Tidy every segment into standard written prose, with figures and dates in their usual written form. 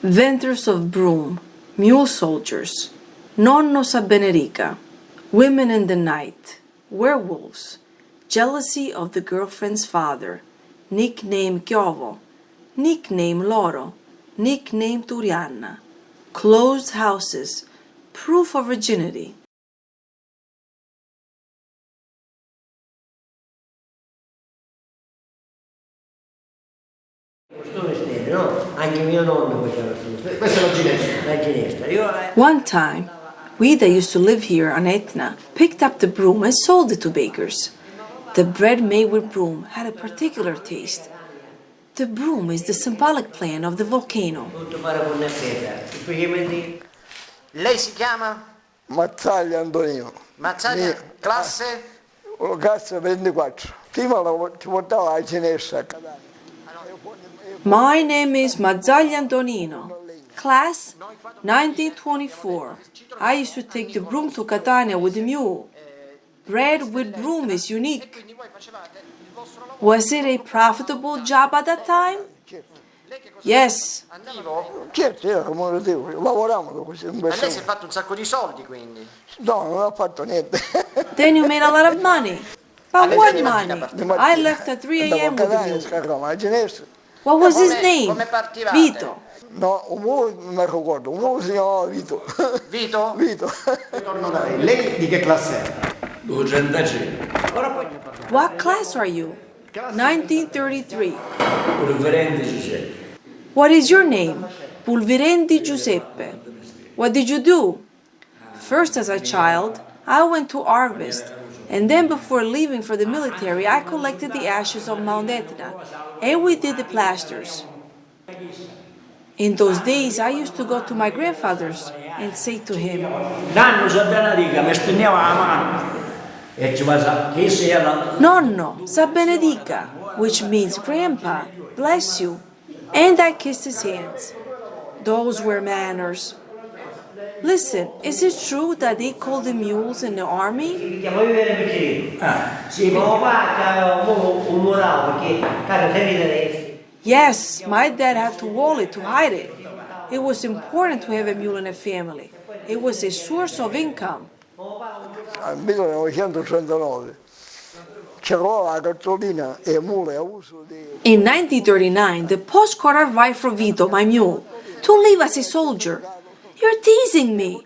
Vendors of broom, mule soldiers, nonno benerica, women in the night, werewolves, jealousy of the girlfriend's father, nickname Chiovo, nickname Loro, nickname Turianna, closed houses, proof of virginity. Anche mio nonno faceva questa è la ginestra. One time, we that used to live here on Etna picked up the broom and sold it to bakers. The bread made with broom had a particular taste. The broom is the symbolic plant of the volcano. Lei si chiama? Mazzaglia Antonino. Mazzaglia, classe? Classe 24. Prima ci portava la cinestra. My name is Mazzaglia Antonino. Class 1924. I used to take the broom to Catania with the mule. Bread with broom is unique. Was it a profitable job at that time? Yes. Certo, come lo dico, lavoravamo così. Ma lei si è fatto un sacco di soldi quindi? No, non ho fatto niente. Then you made a lot of money. But what money? I left at 3 a.m. with the mule. What was his name? Vito. No, un uomo non mi ricordo, un uomo si chiamava Vito. Vito? Vito. Torno da lei. Lei di che classe è? 205. What class are you? 1933. Pulverenti Giuseppe. What is your name? Pulvirenti Giuseppe. What did you do? First, as a child, I went to harvest, and then before leaving for the military, I collected the ashes of Mount Etna, and we did the plasters. In those days, I used to go to my grandfather's and say to him, Nonno sa benerica, mi stendeva la mano. E ci va che sia Nonno, sa benedica, which means Grandpa, bless you. And I kissed his hands. Those were manners. Listen, is it true that they call the mules in the army? Yes, my dad had to wall it to hide it. It was important to have a mule in a family. It was a source of income. Nel 1939 c'era la cartolina e mule a uso di... In 1939, the postcard arrived for Vito, my mule, to leave as a soldier. You're teasing me.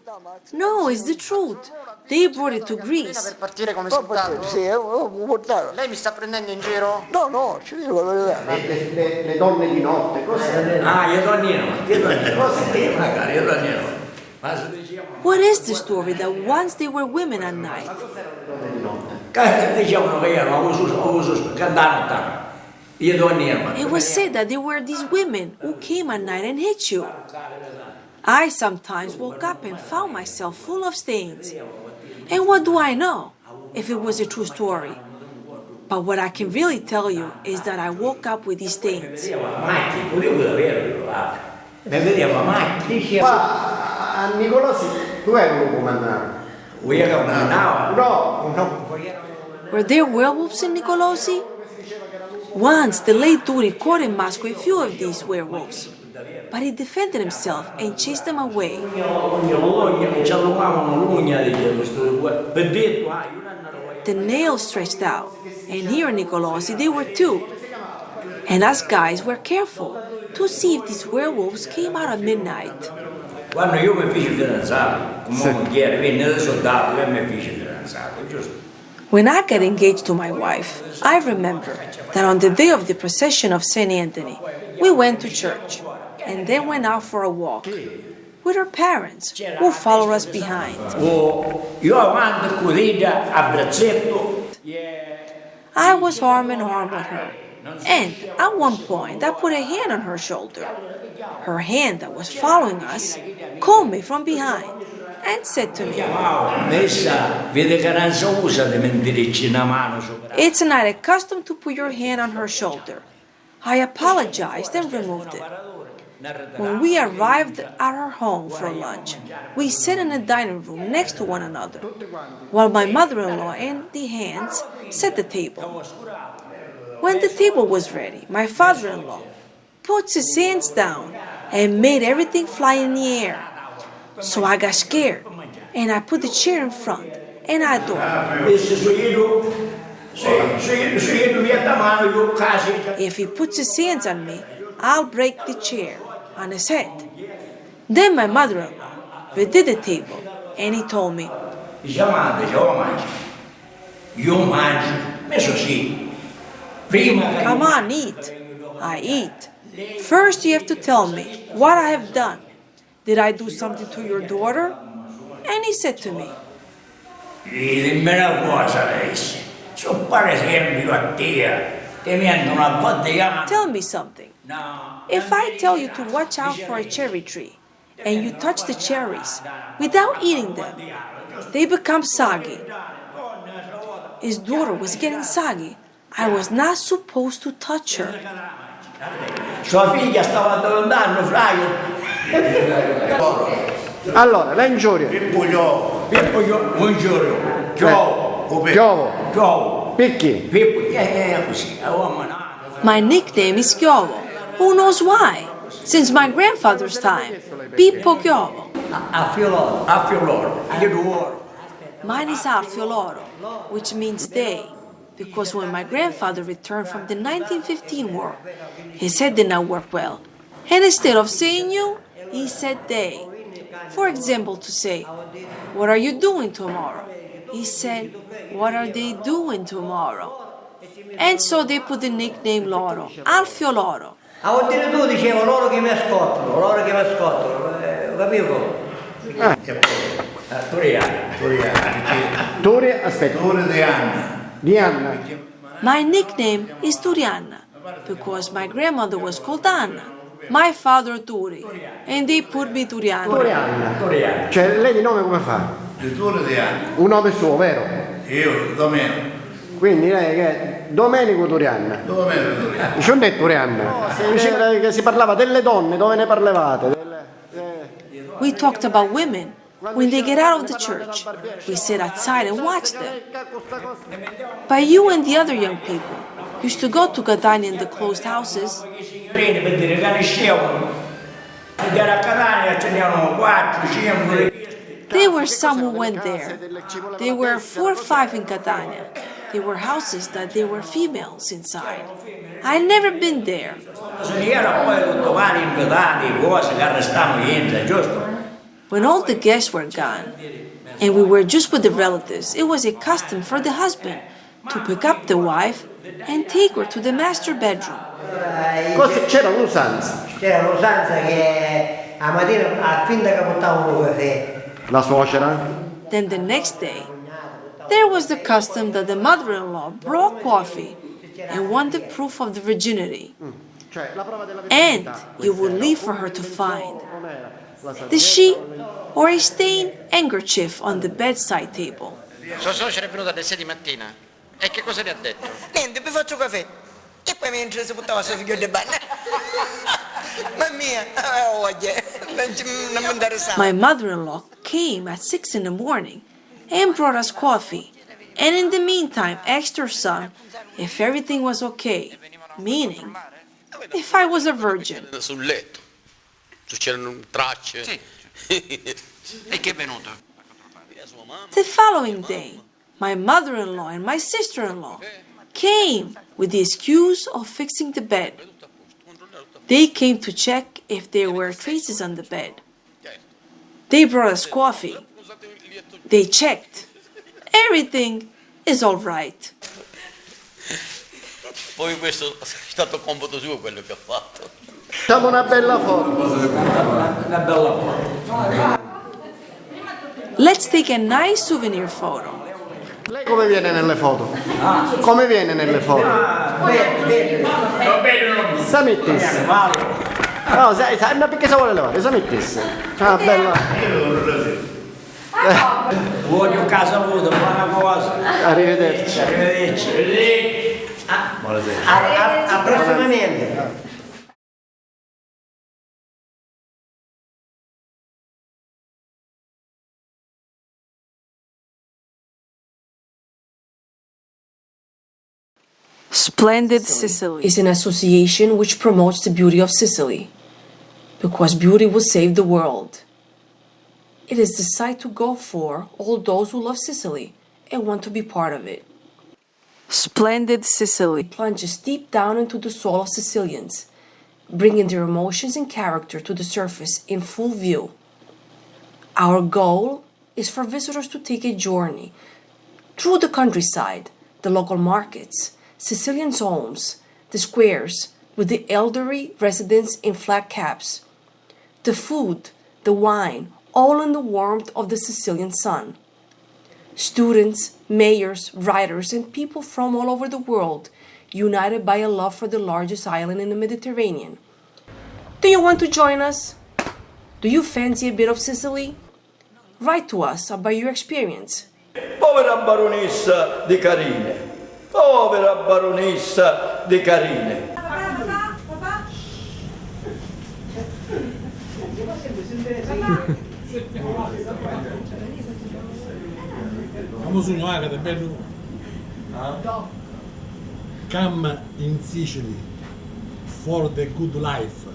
No, it's the truth. They brought it to Greece. Per partire come soldato? Sì, portare. Lei mi sta prendendo in giro? No, ci dico la verità. Le donne di notte, cos'è? Ah, io torniamo. What is the story that once they were women at night? Dicevano che erano cantano. Io torniamo. It was said that there were these women who came at night and hit you. I sometimes woke up and found myself full of stains. And what do I know if it was a true story? But what I can really tell you is that I woke up with these stains. A Nicolosi, tu eri un comandante? No. Were there werewolves in Nicolosi? Once the late Turi caught in Moscow a few of these werewolves, but he defended himself and chased them away. The nails stretched out, and here in Nicolosi they were too. And us guys were careful to see if these werewolves came out at midnight. Quando io mi feci fidanzato, come moglie, venne da soldato e mi feci fidanzato, giusto? When I got engaged to my wife, I remember that on the day of the procession of St. Anthony, we went to church and then went out for a walk with her parents, who followed us behind. Io avanti così a braccetto. I was arm in arm with her, and at one point I put a hand on her shoulder. Her hand that was following us called me from behind and said to me, "It's not a custom to put your hand on her shoulder." I apologized and removed it. When we arrived at our home for lunch, we sat in the dining room next to one another, while my mother-in-law and the hands set the table. When the table was ready, my father-in-law puts his hands down and made everything fly in the air. So I got scared, and I put the chair in front, and I thought, if he puts his hands on me, I'll break the chair on his head. Then my mother-in-law redid the table, and he told me, come on, eat. I eat. First you have to tell me what I have done. Did I do something to your daughter? And he said to me, tell me something. If I tell you to watch out for a cherry tree, and you touch the cherries without eating them, they become soggy. His daughter was getting soggy. I was not supposed to touch her. Sua figlia stava andando, Fraio. Allora, la ingiuria. Pippo, buongiorno. Chiovo. Perché? Così. My nickname is Chiovo. Who knows why? Since my grandfather's time. Pippo Chiovo. Affioloro. Mine is Alfioloro, which means day, because when my grandfather returned from the 1915 war, his head did not work well. And instead of saying you, he said they. For example, to say, what are you doing tomorrow? He said, what are they doing tomorrow? And so they put the nickname Loro, Alfioloro. A volte tu dicevo loro che mi ascoltano, capivo? Tore, aspetta. Di Anna. My nickname is Turianna, because my grandmother was called Anna, my father Turi, and they put me Turianna. Tore Anna. Cioè, lei di nome come fa? Un nome suo, vero? Io, Domenico. Quindi lei che è Domenico Turianna. Ci ho detto Turianna. Diceva che si parlava delle donne, dove ne parlavate? We talked about women. When they get out of the church, we sit outside and watch them. But you and the other young people used to go to Catania in the closed houses. There were some who went there. There were 4 or 5 in Catania. There were houses that there were females inside. I'd never been there. When all the guests were gone, and we were just with the relatives, it was a custom for the husband to pick up the wife and take her to the master bedroom. C'era l'usanza. C'era l'usanza che a mattina a finta che portavano caffè. La suocera? Then the next day, there was the custom that the mother-in-law brought coffee and wanted proof of the virginity. And you would leave for her to find the sheet or a stained handkerchief on the bedside table. Sua suocera è venuta alle 6 di mattina. E che cosa le ha detto? Niente, vi faccio caffè. E poi mentre si buttava suo figlio di bagno. Mamma mia, non mi interessava. My mother-in-law came at 6 in the morning and brought us coffee, and in the meantime asked her son if everything was okay, meaning if I was a virgin. Sul letto. C'erano tracce. Sì. E che è venuto? The following day, my mother-in-law and my sister-in-law came with the excuse of fixing the bed. They came to check if there were traces on the bed. They brought us coffee. They checked. Everything is all right. Poi questo è stato compito suo quello che ha fatto. Facciamo una bella foto. Let's take a nice souvenir photo. Lei come viene nelle foto? Come viene nelle foto? Samittis. No, no, perché se vuole levare? Samittis. Ah, bella. Voglio casa avuto, buona cosa. Arrivederci. A prossimamente. Splendid Sicily is an association which promotes the beauty of Sicily. because beauty will save the world. It is the sight to go for all those who love Sicily and want to be part of it. Splendid Sicily plunges deep down into the soul of Sicilians, bringing their emotions and character to the surface in full view. Our goal is for visitors to take a journey through the countryside, the local markets, Sicilians' homes, the squares with the elderly residents in flat caps, the food, the wine, all in the warmth of the Sicilian sun. Students, mayors, writers, and people from all over the world, united by a love for the largest island in the Mediterranean. Do you want to join us? Do you fancy a bit of Sicily? Write to us about your experience. Povera baronessa di carine, povera baronessa di carine. Vamos un'ora di bello. Come in Sicily for the good life.